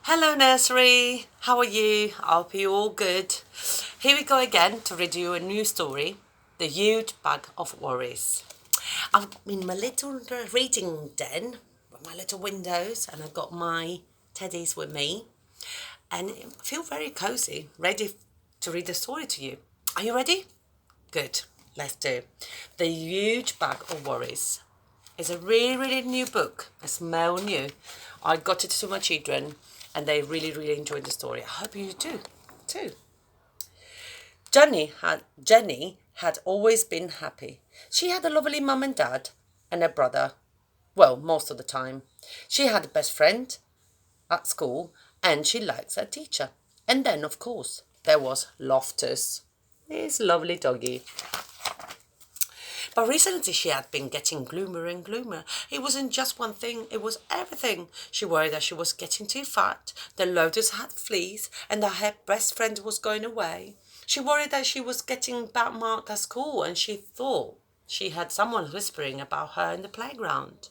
Hello nursery, how are you? I hope you're all good. Here we go again to read you a new story, The Huge Bag of Worries. I'm in my little reading den with my little windows and I've got my teddies with me and I feel very cozy, ready to read the story to you. Are you ready? Good, let's do. The Huge Bag of Worries. It's a really new book. It smells new. I got it to my children and they really enjoyed the story. I hope you do too. Jenny had always been happy. She had a lovely mum and dad and a brother. Well, most of the time. She had a best friend at school and she likes her teacher. And then, of course, there was Loftus, his lovely doggy. But recently she had been getting gloomier and gloomier. It wasn't just one thing, it was everything. She worried that she was getting too fat, the Lotus had fleas, and that her best friend was going away. She worried that she was getting bad marked at school, and she thought she had someone whispering about her in the playground.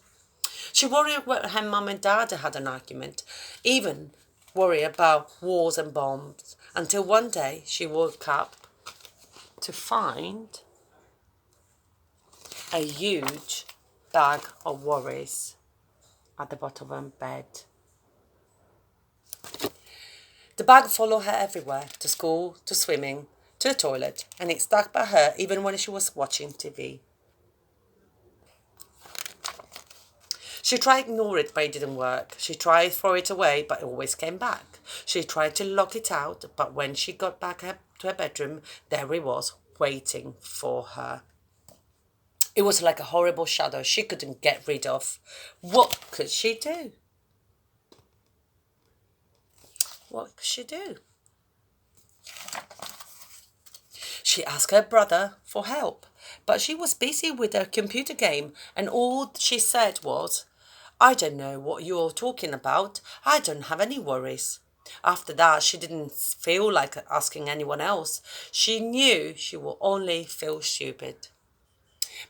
She worried when her mum and dad had an argument, even worried about wars and bombs, until one day she woke up to find a huge bag of worries at the bottom of her bed. The bag followed her everywhere, to school, to swimming, to the toilet, and it stuck by her even when she was watching TV. She tried to ignore it, but it didn't work. She tried to throw it away, but it always came back. She tried to lock it out, but when she got back to her bedroom, there it was, waiting for her. It was like a horrible shadow she couldn't get rid of. What could she do? What could she do? She asked her brother for help, but she was busy with her computer game, and all she said was, "I don't know what you're talking about. I don't have any worries." After that, she didn't feel like asking anyone else. She knew she would only feel stupid.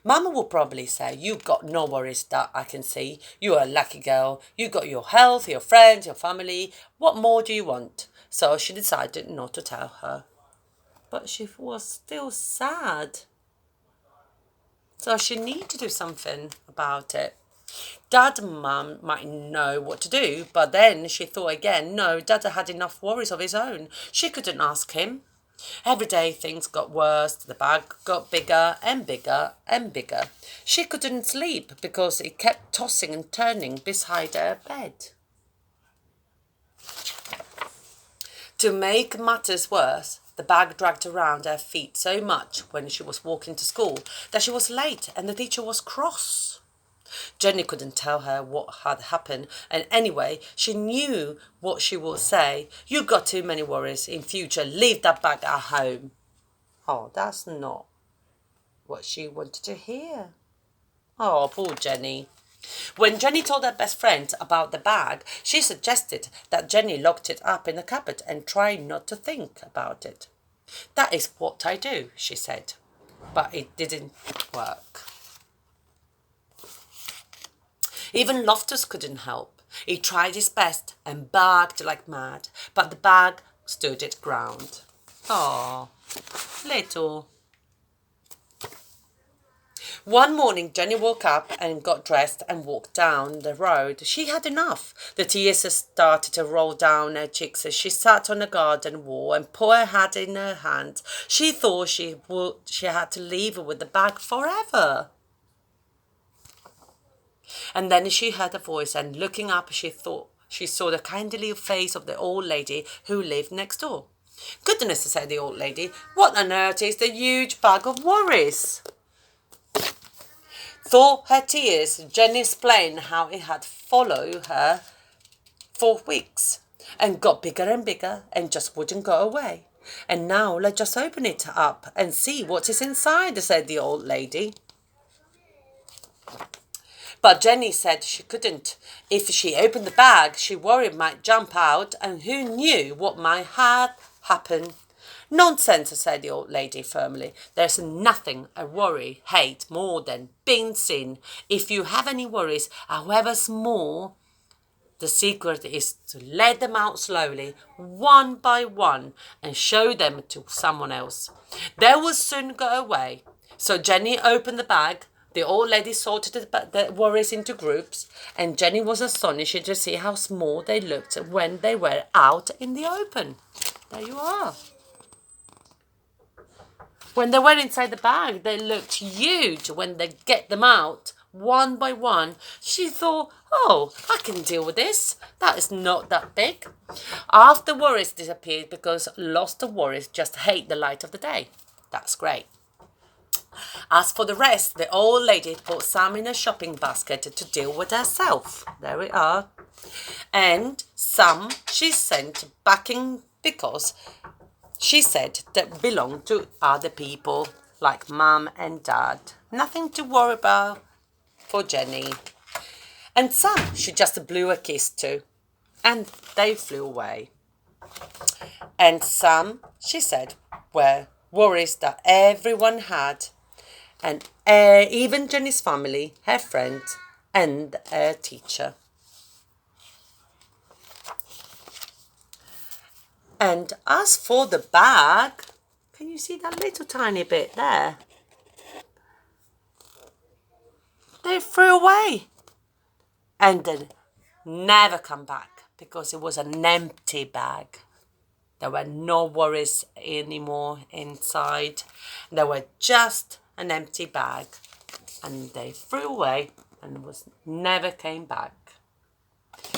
Mama will probably say, "You got no worries that I can see. You're a lucky girl. You got your health, your friends, your family. What more do you want?" So she decided not to tell her. But she was still sad. So she needed to do something about it. Dad and Mum might know what to do, but then she thought again, no, Dad had enough worries of his own. She couldn't ask him. Every day things got worse, the bag got bigger and bigger and bigger. She couldn't sleep because it kept tossing and turning beside her bed. To make matters worse, the bag dragged around her feet so much when she was walking to school that she was late and the teacher was cross. Jenny couldn't tell her what had happened, and anyway, she knew what she would say. "You got too many worries. In future, leave that bag at home." Oh, that's not what she wanted to hear. Oh, poor Jenny. When Jenny told her best friend about the bag, she suggested that Jenny locked it up in the cupboard and try not to think about it. "That is what I do," she said, but it didn't work. Even Loftus couldn't help. He tried his best and barked like mad, but the bag stood its ground. Oh, little. One morning, Jenny woke up and got dressed and walked down the road. She had enough. The tears started to roll down her cheeks as she sat on the garden wall and put her hat in her hand. She thought she had to leave her with the bag forever. And then she heard a voice, and looking up, she thought she saw the kindly face of the old lady who lived next door. "Goodness," said the old lady, "what on earth is the huge bag of worries?" Through her tears, Jenny explained how it had followed her for weeks and got bigger and bigger and just wouldn't go away. "And now let's just open it up and see what is inside," said the old lady. But Jenny said she couldn't. If she opened the bag, she worried it might jump out, and who knew what might have happened. "Nonsense," said the old lady firmly. "There's nothing I hate more than being seen. If you have any worries, however small, The secret is to let them out slowly, one by one, and show them to someone else. They will soon go away. So Jenny opened the bag. The old lady sorted the worries into groups, and Jenny was astonished to see how small they looked when they were out in the open. There you are. When they were inside the bag, they looked huge. When they get them out, one by one, she thought, oh, I can deal with this. That is not that big. After worries disappeared because lots of worries just hate the light of the day. That's great. As for the rest, the old lady put some in a shopping basket to deal with herself. There we are. And some she sent back in because she said that belonged to other people like mum and dad. Nothing to worry about for Jenny. And some she just blew a kiss to, and they flew away. And some, she said, were worries that everyone had, and even Jenny's family, her friend, and her teacher. And as for the bag, can you see that little tiny bit there? They threw away and then never come back because it was an empty bag. There were no worries anymore inside. There were just an empty bag, and they threw away and never came back.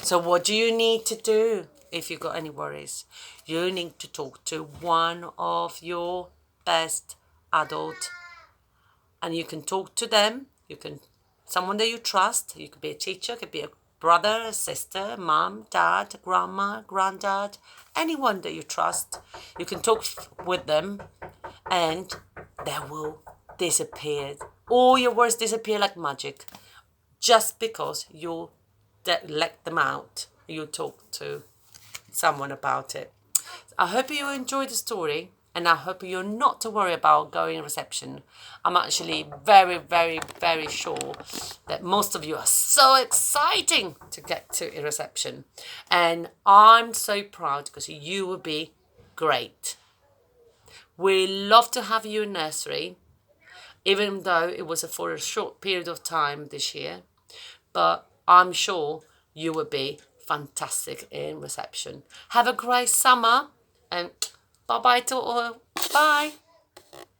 So what do you need to do if you got any worries? You need to talk to one of your best adult, and you can talk to them. You can someone that you trust. You could be a teacher, could be a brother, a sister, mom, dad, grandma, granddad, anyone that you trust. You can talk with them, and they will disappear. All your worries disappear like magic, just because you let them out. You talk to someone about it. I hope you enjoyed the story, and I hope you're not to worry about going reception. I'm actually very, very, very sure that most of you are so exciting to get to a reception, and I'm so proud because you will be great. We love to have you in nursery, even though it was for a short period of time this year, but I'm sure you will be fantastic in reception. Have a great summer, and bye-bye to all. Bye.